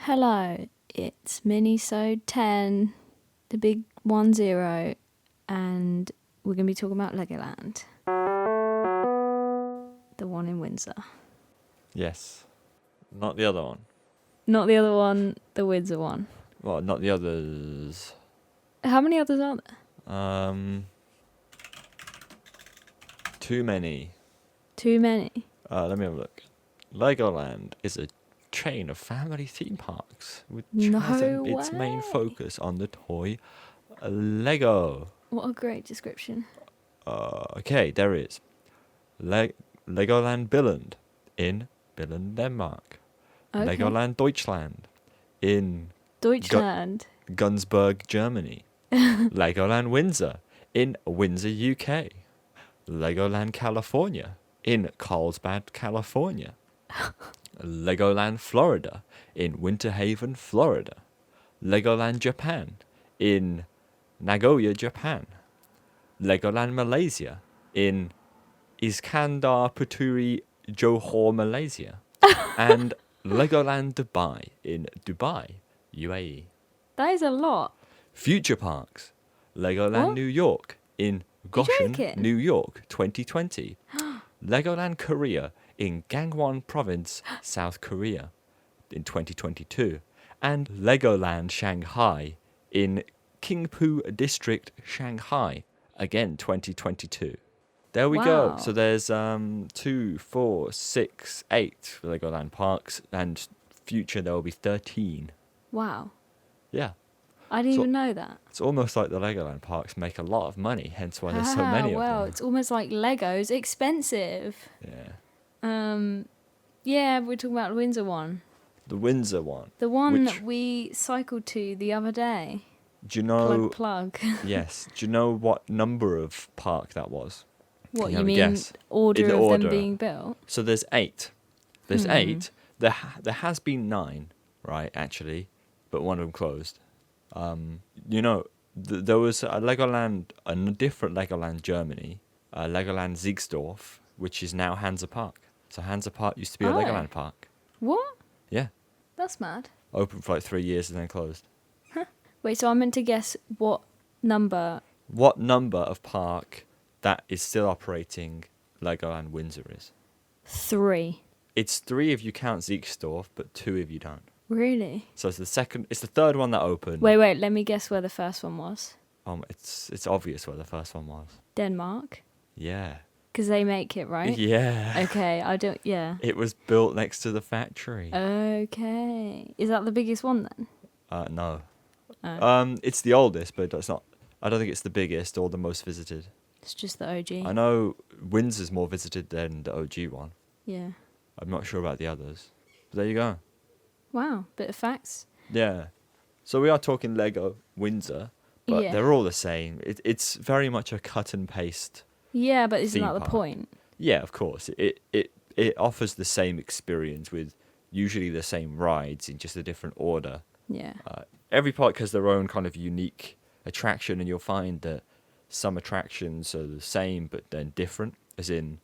Hello, it's Minisode 10, the big 10, and we're going to be talking about Legoland. The one in Windsor. Yes. Not the other one. Not the other one, the Windsor one. Well, not the others. How many others are there? Too many. Too many. Let me have a look. Legoland is a chain of family theme parks which No has its way. main focus on the toy Lego. What a great description. Okay, there is Legoland Billund in Billund, Denmark. Okay. Legoland Deutschland in Deutschland. Günzburg, Germany. Legoland Windsor in Windsor, UK. Legoland California in Carlsbad, California. Legoland Florida in Winter Haven, Florida. Legoland Japan in Nagoya, Japan. Legoland Malaysia in Iskandar Puteri, Johor, Malaysia. And Legoland Dubai in Dubai, UAE. That is a lot. Future Parks. Legoland What? New York in Goshen, joking? New York, 2020. Legoland Korea in Gangwon Province, South Korea, in 2022. And Legoland Shanghai in Qingpu District, Shanghai, again 2022. There we go. Wow. So there's 2, 4, 6, 8 Legoland parks, and future there will be 13. Wow. Yeah. I didn't So- even know that. It's almost like the Legoland parks make a lot of money, hence why there's so many Well, of them. it's almost like Legos expensive. Yeah. Yeah, we're talking about the Windsor one. The Windsor one. The one Which- that we cycled to the other day. Do you know? Plug. Yes. Do you know what number of park that was? What, Can you have a mean guess? order In the of order. them being built? So there's 8. There's Hmm. 8. There has been 9, right? Actually, but one of them closed. There was a Legoland, a different Legoland Germany, Legoland Siegsdorf, which is now Hansa Park. So Hansa Park used to be a Oh. Legoland park. What? Yeah. That's mad. Open for like 3 years and then closed. Wait, so I'm meant to guess what number? What number of park that is still operating Legoland Windsor is? 3. It's 3 if you count Siegsdorf, but 2 if you don't. Really? So it's the third one that opened. Wait, let me guess where the first one was. It's obvious where the first one was. Denmark? Yeah. Because they make it, right? Yeah. Okay, yeah. It was built next to the factory. Okay. Is that the biggest one then? No. Oh. It's the oldest, but it's not. I don't think it's the biggest or the most visited. It's just the OG. I know Windsor's more visited than the OG one. Yeah. I'm not sure about the others. But there you go. Wow, bit of facts. Yeah. So we are talking Lego Windsor, but Yeah. they're all the same. It's very much a cut and paste. Yeah, but isn't Theme that the park. point? Yeah, of course. It offers the same experience with usually the same rides in just a different order. Yeah. Every park has their own kind of unique attraction, and you'll find that some attractions are the same but then different, as in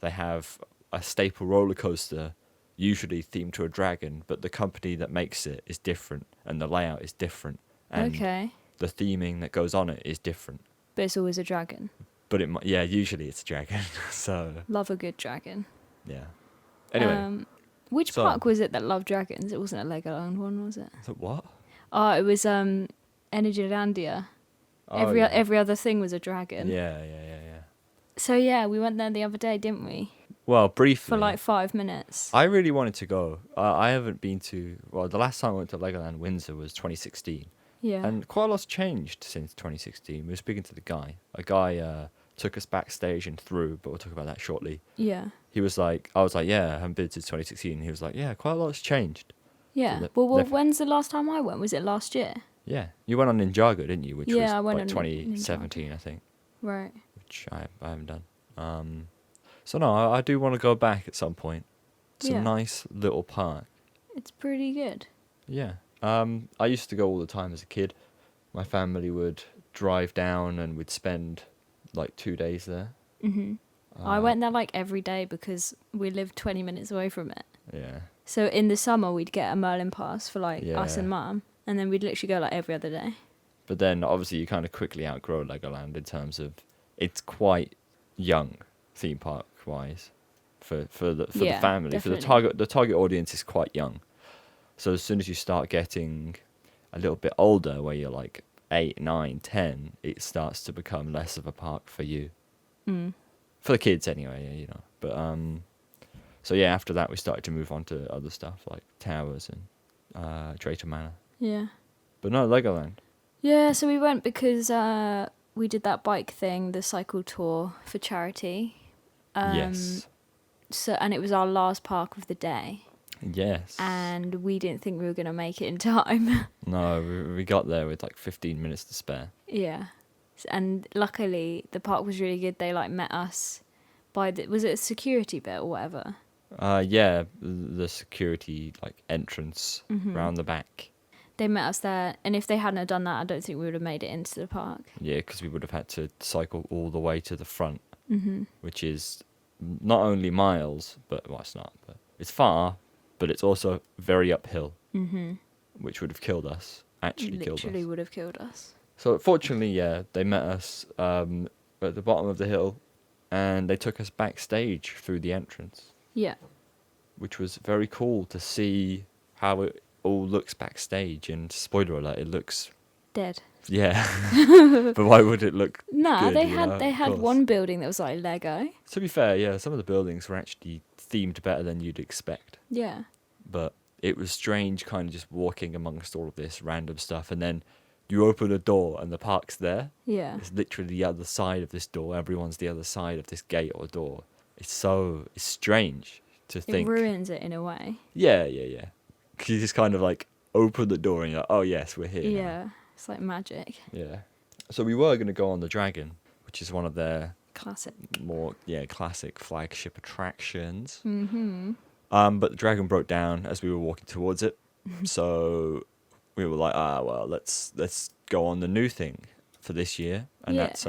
they have a staple roller coaster usually themed to a dragon, but the company that makes it is different and the layout is different and Okay. the theming that goes on it is different. But it's always a dragon. But usually it's a dragon. So Love a good dragon. yeah. Anyway, Which so- park was it that loved dragons? It wasn't a Legoland one, was it? so what? Oh, it was Energylandia. Oh, yeah. Every other thing was a dragon. Yeah. So yeah, we went there the other day, didn't we? Well, briefly. For like 5 minutes. I really wanted to go. I haven't been to. Well, the last time I went to Legoland Windsor was 2016, Yeah. and quite a lot's changed since 2016. We were speaking to the guy. A guy took us backstage and through, but we'll talk about that shortly. Yeah. He was like, I was like, yeah, I haven't been since 2016. He was like, yeah, quite a lot's changed. Yeah. the- Well, the- when's the last time I went? Was it last year? Yeah, you went on Ninjago, didn't you? Which Yeah, was I went like on 2017, I think. Right. Which I haven't done. So no, I do want to go back at some point. It's Yeah. a nice little park. It's pretty good. Yeah. I used to go all the time as a kid. My family would drive down and we'd spend like 2 days there. I went there like every day because we lived 20 minutes away from it. Yeah. So in the summer, we'd get a Merlin pass for like us Yeah. and Mum, and then we'd literally go like every other day. But then obviously you kind of quickly outgrow Legoland in terms of it's quite young theme park wise for the Yeah, family. definitely. The target audience is quite young. So as soon as you start getting a little bit older, where you're like 8, 9, 10, it starts to become less of a park for you. Mm. For the kids anyway, you know. But so yeah, after that we started to move on to other stuff like towers and Drayton Manor. Yeah. But no, Legoland. Yeah, so we went because we did that bike thing, the cycle tour for charity. Yes. So and it was our last park of the day, Yes. and we didn't think we were gonna make it in time. No, we got there with like 15 minutes to spare. Yeah, and luckily the park was really good. They like met us by was it a security bit or whatever? Yeah, the security like entrance round the back. They met us there, and if they hadn't have done that, I don't think we would have made it into the park. Yeah, because we would have had to cycle all the way to the front, which is not only miles, but well, it's not. But it's far, but it's also very uphill, which would have killed us. Actually, killed Literally us. would have killed us. So fortunately, yeah, they met us at the bottom of the hill, and they took us backstage through the entrance, Yeah, which was very cool to see how it all looks backstage. And spoiler alert, it looks dead. yeah. But why would it look? Nah, good, they you had know? they Of had course. one building that was like Lego. To be fair, yeah, some of the buildings were actually themed better than you'd expect. Yeah, But it was strange, kind of just walking amongst all of this random stuff, and then you open a door and the park's there. yeah. It's literally the other side of this door. Everyone's the other side of this gate or door. It's strange to It think. ruins it in a way. Yeah. 'Cause you just kind of like open the door and you're like, oh yes, we're here. Yeah, it's like magic. Yeah. So we were going to go on the Dragon, which is one of their Classic. more classic flagship attractions. Mm-hmm. But the Dragon broke down as we were walking towards it. So we were like, well, let's go on the new thing for this year, and Yeah. that's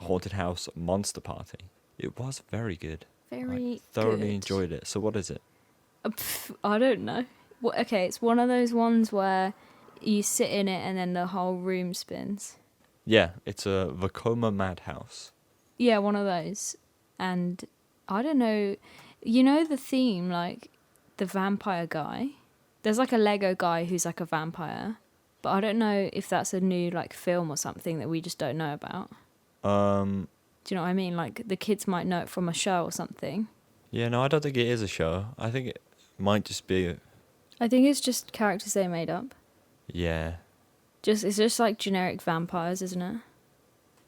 Haunted House Monster Party. It was very good. Very Thoroughly good. enjoyed it. So what is it? I don't know. Well, okay, it's one of those ones where you sit in it and then the whole room spins. Yeah, it's a Vekoma Madhouse. Yeah, one of those. And I don't know. You know the theme, like the vampire guy? There's like a Lego guy who's like a vampire. But I don't know if that's a new like film or something that we just don't know about. Do you know what I mean? Like the kids might know it from a show or something. Yeah, no, I don't think it is a show. I think it might just be. I think it's just characters they made up. Yeah, It's just like generic vampires, isn't it?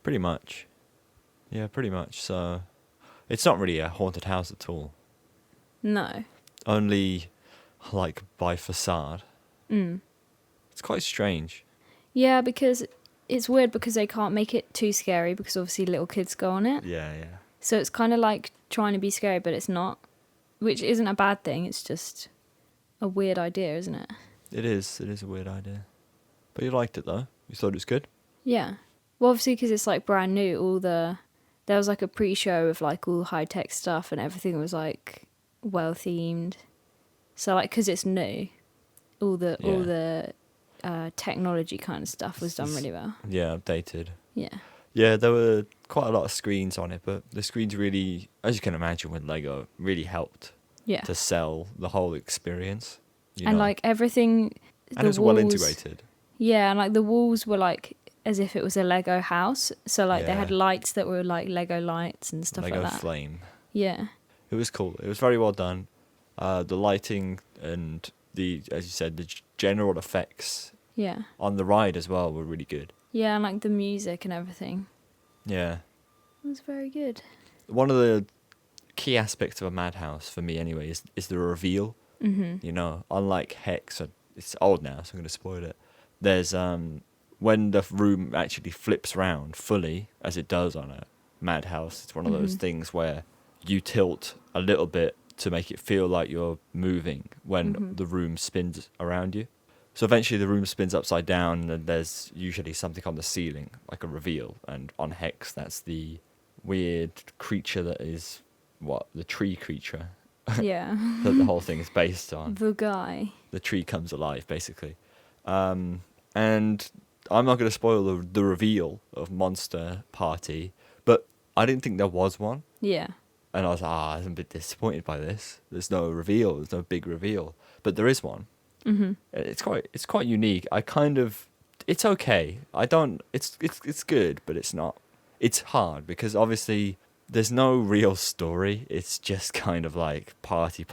pretty much. Yeah, pretty much. So it's not really a haunted house at all. No. Only like by facade. Mm. It's quite strange. Yeah, because it's weird because they can't make it too scary because obviously little kids go on it. Yeah. So it's kind of like trying to be scary, but it's not, which isn't a bad thing. It's just a weird idea, isn't it? It is a weird idea. But you liked it though? You thought it was good? Yeah. Well, obviously because it's like brand new, there was like a pre-show of like all high-tech stuff and everything was like well-themed. So like, because it's new, all the technology kind of stuff was done really well. Yeah, updated. Yeah. Yeah, there were quite a lot of screens on it, but the screens really, as you can imagine with Lego, really helped Yeah. to sell the whole experience. And like everything, and it's well integrated. Yeah, and like the walls were like as if it was a Lego house. So like they Yeah. had lights that were like Lego lights and stuff Lego like that. Flame. Yeah. It was cool. It was very well done. The lighting and as you said, the general effects Yeah. on the ride as well were really good. Yeah, and like the music and everything. Yeah. It was very good. One of the key aspects of a madhouse for me anyway is the reveal. Mm-hmm. You know, unlike Hex, it's old now, so I'm going to spoil it. There's when the room actually flips round fully, as it does on a madhouse. It's one of those things where you tilt a little bit to make it feel like you're moving when the room spins around you. So eventually the room spins upside down, and there's usually something on the ceiling, like a reveal. And on Hex, that's the weird creature that is, the tree creature. Yeah. that the whole thing is based on. The guy. The tree comes alive, basically. And I'm not going to spoil the reveal of Monster Party, but I didn't think there was one. Yeah. And I was I'm a bit disappointed by this. There's no reveal. There's no big reveal. But there is one. Mm-hmm. It's quite unique. It's okay. It's good, but it's not. It's hard because obviously there's no real story. It's just kind of like party.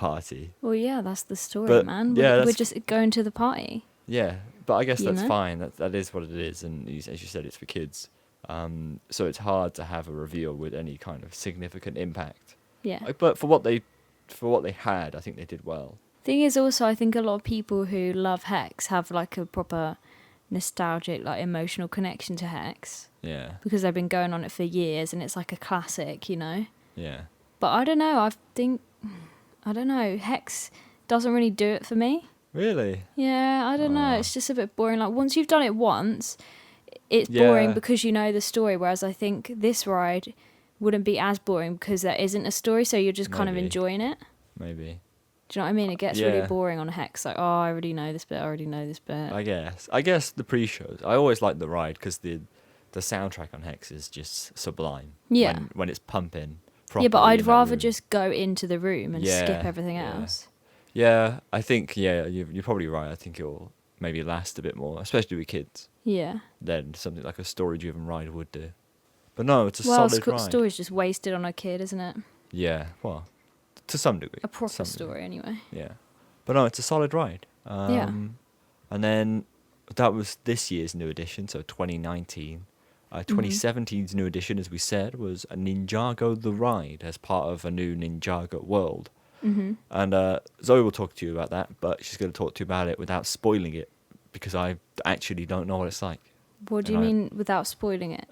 Well, yeah, that's the story, But, man. yeah, We're just going to the party. Yeah, but I guess You that's know? fine. That is what it is, and as you said, it's for kids. So it's hard to have a reveal with any kind of significant impact. Yeah. But for what they had, I think they did well. Thing is also, I think a lot of people who love Hex have like a proper nostalgic, like emotional connection to Hex Yeah, because they've been going on it for years and it's like a classic, you know? yeah. But I don't know. I don't know. Hex doesn't really do it for me. Really? Yeah, I don't know. Oh. It's just a bit boring. Like once you've done it once, it's Yeah. boring because you know the story. Whereas I think this ride wouldn't be as boring because there isn't a story, so you're just kind of Maybe. enjoying it. Maybe. Do you know what I mean? It gets Yeah. really boring on a Hex. Like, oh, I already know this bit. I already know this bit. I guess the pre-shows. I always like the ride because the soundtrack on Hex is just sublime. Yeah. When it's pumping. Yeah, but properly I'd in that rather room. just go into the room and skip Yeah, everything yeah. else. Yeah, I think you're probably right. I think it'll maybe last a bit more, especially with kids, Yeah. than something like a story-driven ride would do. But no, it's a Well, solid ride. story's just wasted on a kid, isn't it? Yeah, well, to some degree. A proper some degree. story, anyway. Yeah, but no, it's a solid ride. Yeah. And then that was this year's new edition, so 2019. 2017's new edition, as we said, was a Ninjago the Ride as part of a new Ninjago world. Mm-hmm. And Zoe will talk to you about that, but she's going to talk to you about it without spoiling it because I actually don't know what it's like. What do you And mean without spoiling it?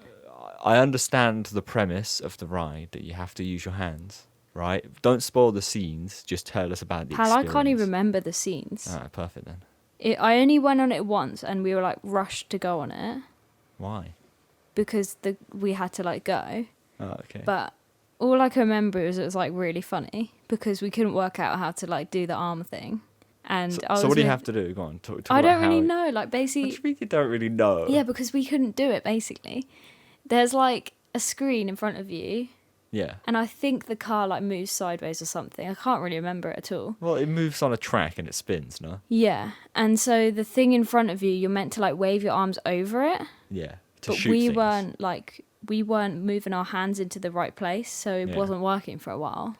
I understand the premise of the ride that you have to use your hands, right? Don't spoil the scenes, just tell us about the Pal, I experience. can't even remember the scenes. Alright, perfect then. I only went on it once and we were like rushed to go on it Why? because we had to like go. Oh, okay. But all I can remember is it was like really funny because we couldn't work out how to like do the arm thing. And so what do you have to do? Go on, talk I about don't how really it- know. Like What basically, do you mean you don't really know? yeah, because we couldn't do it. Basically, there's like a screen in front of you, Yeah. and I think the car like moves sideways or something. I can't really remember it at all. Well, it moves on a track and it spins, no? Yeah, and so the thing in front of you, you're meant to like wave your arms over it, Yeah. To but shoot we things. weren't moving our hands into the right place, so it Yeah. wasn't working for a while,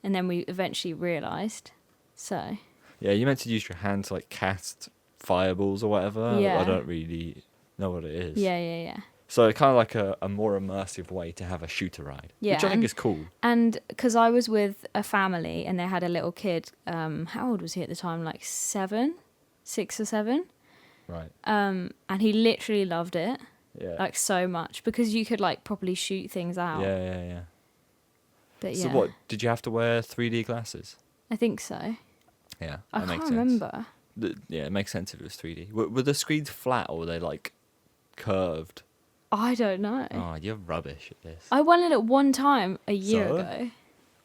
and then we eventually realised. So Yeah, you meant to use your hand to like cast fireballs or whatever. Yeah. I don't really know what it is. yeah. So kind of like a more immersive way to have a shooter ride, Yeah, which I think and- is cool. And because I was with a family and they had a little kid, how old was he at the time? Like 6 or 7. Right. And he literally loved it, Yeah. like so much, because you could like properly shoot things out. Yeah. But yeah, So what, did you have to wear 3D glasses? I think so. Yeah, I that can't makes sense. remember. Yeah, it makes sense if it was 3D. Were the screens flat or were they like curved? I don't know. Oh, you're rubbish at this. I went on it one time a year So? ago.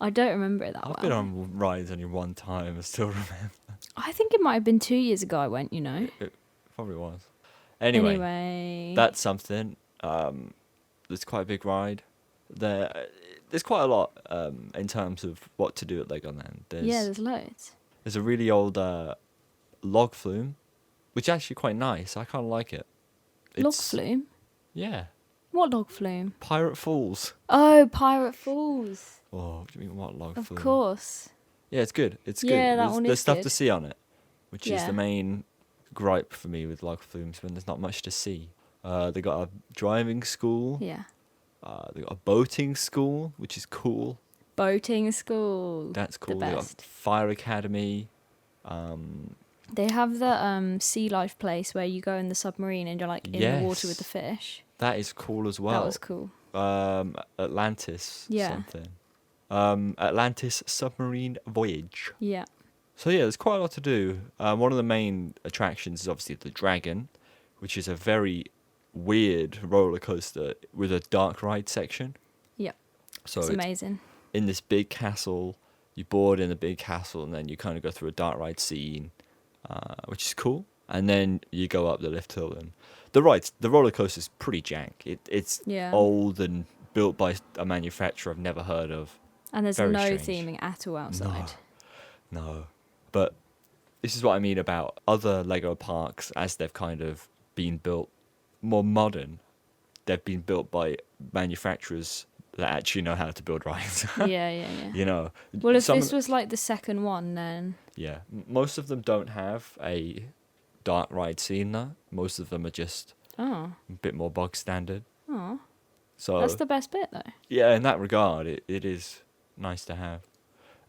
I don't remember it that I've well. been on rides only one time and still remember. I think it might have been 2 years ago I went, you know. It probably was. Anyway. That's something. There's quite a big ride. There's quite a lot in terms of what to do at Legoland. there's loads. There's a really old log flume, which is actually quite nice. I kind of like it. Log flume? Yeah. What log flume? Pirate Falls. Oh, Pirate Falls. Oh, what do you mean what log Of flume? course. Yeah, it's good. It's good. Yeah, that one There's is stuff good. to see on it, which is Yeah. the main gripe for me with log flumes when there's not much to see. They got a driving school. Yeah. They got a boating school, which is cool. Boating school. That's cool. The They got best. fire academy. They have the sea life place where you go in the submarine and you're like in the water with the Yes. fish. That is cool as well. That was cool. Atlantis. Yeah. Something. Atlantis submarine voyage. Yeah. So yeah, there's quite a lot to do. One of the main attractions is obviously the Dragon, which is a very weird roller coaster with a dark ride section. Yeah. So It's amazing. in this big castle, You board in a big castle, and then you kind of go through a dark ride scene, which is cool. And then you go up the lift hill, and the roller coaster is pretty jank. It's Yeah. old and built by a manufacturer I've never heard of. And there's Very no strange. theming at all outside. No. But this is what I mean about other Lego parks as they've kind of been built more modern. They've been built by manufacturers that actually know how to build rides. Yeah. You know. Well, if some this of was like the second one, then yeah, most of them don't have a dark ride scene though. Most of them are just a bit more bog standard. Oh, So that's the best bit though. yeah, in that regard, it is nice to have.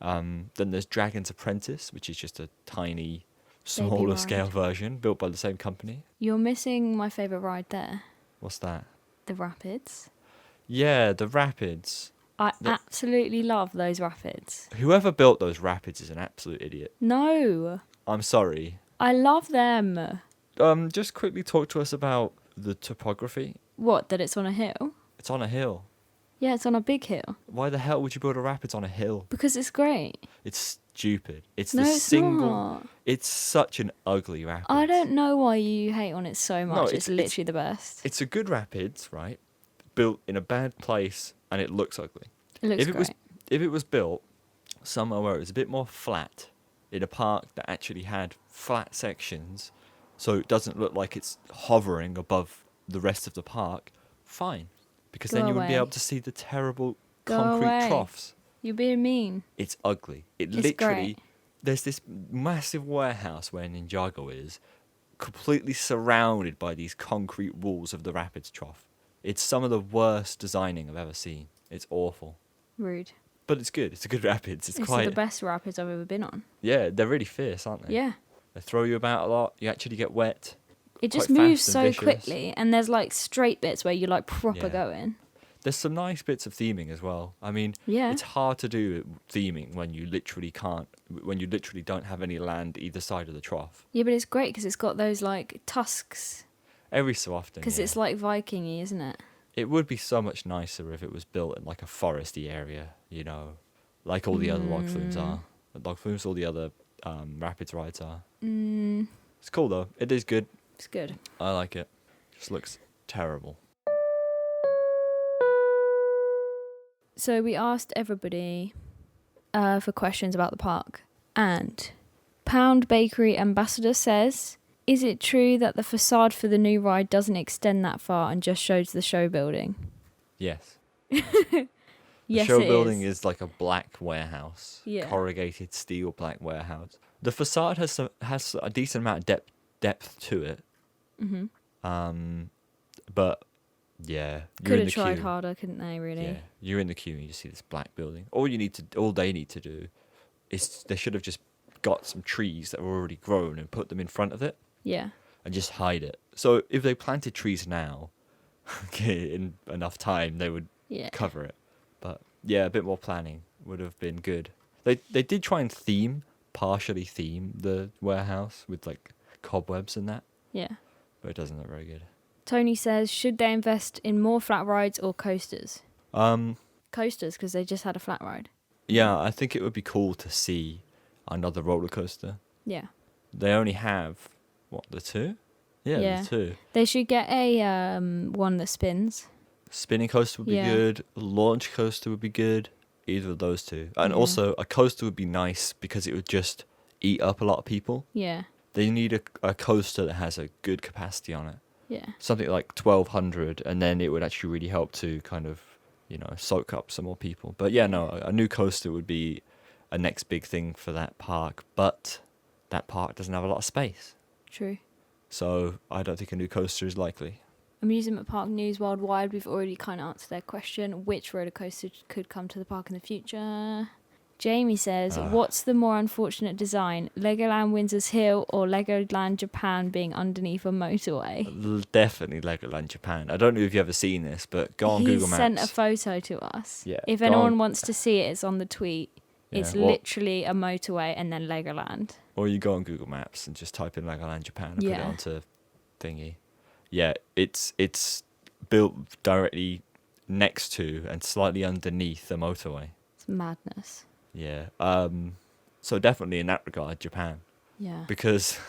Then there's Dragon's Apprentice, which is just a tiny, smaller ride. scale version built by the same company. You're missing my favourite ride there, What's that? the Rapids. Yeah, the Rapids. I absolutely love those Rapids. Whoever built those Rapids is an absolute idiot. No, I'm sorry. I love them. Just quickly talk to us about the topography. What, that it's on a hill? It's on a hill. Yeah, it's on a big hill. Why the hell would you build a Rapids on a hill? Because it's great. It's stupid. It's No, the it's single. not. It's such an ugly Rapids. I don't know why you hate on it so much. No, it's literally the best. It's a good Rapids, right? Built in a bad place, and it looks ugly. It looks great. If it was built somewhere where it was a bit more flat, in a park that actually had flat sections, so it doesn't look like it's hovering above the rest of the park, fine. Because then you wouldn't be away. able to see the terrible Go concrete away. troughs. You're being mean. It's ugly. It It's literally. great. There's this massive warehouse where Ninjago is, completely surrounded by these concrete walls of the Rapids trough. It's some of the worst designing I've ever seen. It's awful. Rude. But it's good. It's a good Rapids. It's quite. the best Rapids I've ever been on. Yeah, they're really fierce, aren't they? Yeah. They throw you about a lot. You actually get wet. It just Quite moves fast so and vicious. quickly, and there's like straight bits where you're like proper Yeah. going. There's some nice bits of theming as well. I mean, Yeah. it's hard to do theming when you literally don't have any land either side of the trough. Yeah, but it's great because it's got those like tusks. Every so often. Because yeah. it's like Viking-y, isn't it? It would be so much nicer if it was built in like a foresty area, you know, like all the other log flumes are. Log flumes, all the other Rapids rides are. It's cool though. It is good. It's good. I like it. Just looks terrible. So we asked everybody for questions about the park. And Pound Bakery Ambassador says, is it true that the facade for the new ride doesn't extend that far and just shows the show building? Yes. Yes, The show it building is. is like a black warehouse. Yeah. Corrugated steel black warehouse. The facade has a decent amount of depth to it. But yeah, you're Could in have the tried queue. harder, couldn't they, really? Yeah, you're in the queue and you just see this black building. All they need to do is they should have just got some trees that were already grown and put them in front of it Yeah. and just hide it. So if they planted trees now, in enough time, they would Yeah. cover it. But yeah, a bit more planning would have been good. They did try and partially theme the warehouse with like cobwebs and that, Yeah. but it doesn't look very good. Tony says, should they invest in more flat rides or coasters? Coasters, because they just had a flat ride. Yeah, I think it would be cool to see another roller coaster. Yeah. They only have the two? Yeah, the two. They should get a one that spins. Spinning coaster would be Yeah. good. Launch coaster would be good. Either of those two. And Yeah. also, a coaster would be nice because it would just eat up a lot of people. Yeah. They need a coaster that has a good capacity on it. Yeah. Something like 1,200, and then it would actually really help to kind of, soak up some more people. But yeah, no, a new coaster would be a next big thing for that park. But that park doesn't have a lot of space. True. So I don't think a new coaster is likely. Amusement Park News Worldwide, we've already kind of answered their question. Which roller coaster could come to the park in the future? Jamie says, what's the more unfortunate design? Legoland Windsor's Hill or Legoland Japan being underneath a motorway? Definitely Legoland Japan. I don't know if you've ever seen this, but go on He Google Maps. sent a photo to us. Yeah, If go anyone on- wants to see it, it's on the tweet. It's Yeah, literally a motorway and then Legoland. Or you go on Google Maps and just type in Legoland Japan and put it Yeah. onto thingy. Yeah, it's built directly next to and slightly underneath the motorway. It's madness. Yeah. So definitely in that regard, Japan, Yeah. because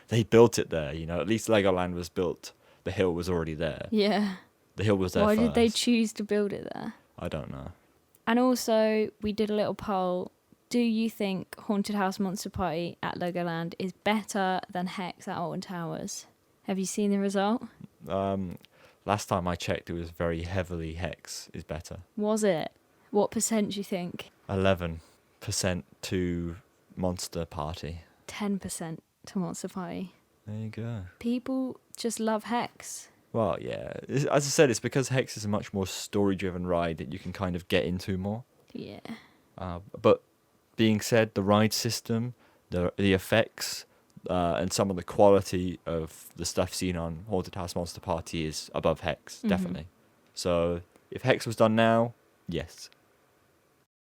they built it there. You know, at least Legoland was built. The hill was already there. Yeah. The hill was there Why first. did they choose to build it there? I don't know. And also, we did a little poll. Do you think Haunted House Monster Party at Legoland is better than Hex at Alton Towers? Have you seen the result? Last time I checked, it was very heavily Hex is better. Was it? What percent do you think? 11% to Monster Party. 10% to Monster Party. There you go. People just love Hex. Well, yeah. As I said, it's because Hex is a much more story-driven ride that you can kind of get into more. Yeah. But being said, the ride system, the effects, and some of the quality of the stuff seen on Haunted House Monster Party is above Hex, definitely. So if Hex was done now, yes.